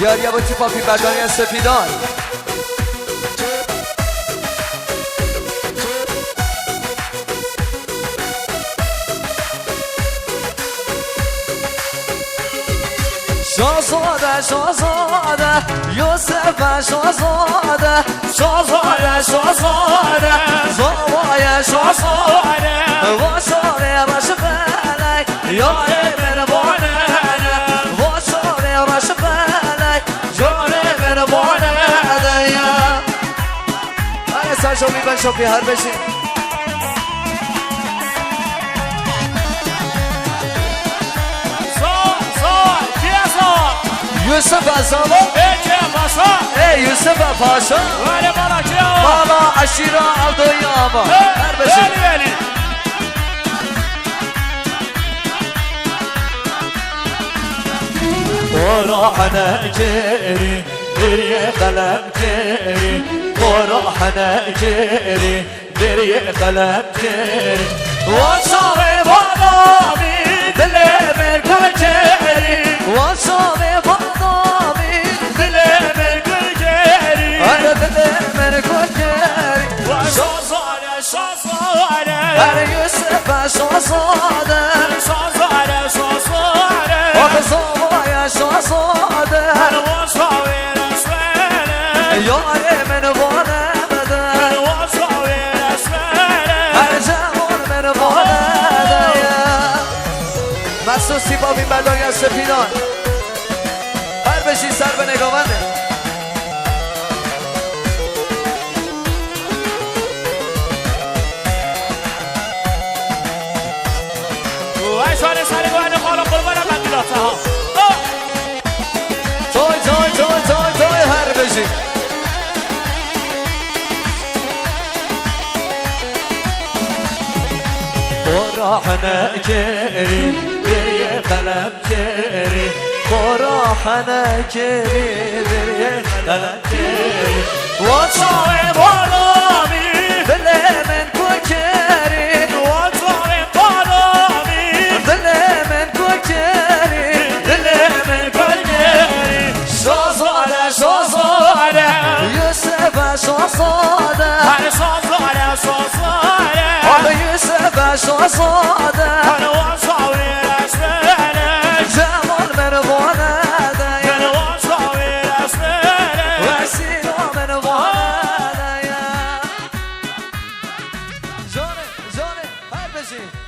یاریا با پاپی بدانی سفیدان شازاده شازاده یوسف شازاده شازاده شازاده زوای شازاده واساره باش فلک یار من بانه واساره باش فلک یار من بانه دیا آیا سرشو میبن شو هر بشین یوسف زالا ای یوسف پاشا مالا عشیرا عبدوی آبا هر بشین قراحنا جيري دري قلم جيري قراحنا جيري دري قلم جيري وصاري بضامي دلي من جيري وصاري بضامي دلي من جيري انا دلي من جيري شوصانه شوصانه انا يوسف شوصانه شوصانه شوصانه وقصويا شوصانه انا وصاوي اسفله ياري من بونه بده انا وصاوي اسفله انا جمال من بونه مخصوصی با این بلای سفیدان هر بشی سر به نگاونده شانه سری گوهن خالا قربان قندیلاته ها توی هر بشی قراحنا جيري بري قلم جيري قراحنا جيري بري قلم جيري وصاوي ظلامي دلي من كوكيري وصاوي ظلامي دلي من كوكيري دلي من كوكيري شوصانه شوصانه يوسف شوصانه انا صوصانه صوصانه انا يوسف شوصانه انا وصاوي اسفله جمال من بونه انا وصاوي اسفله وسيله من بونه جانه هر بشی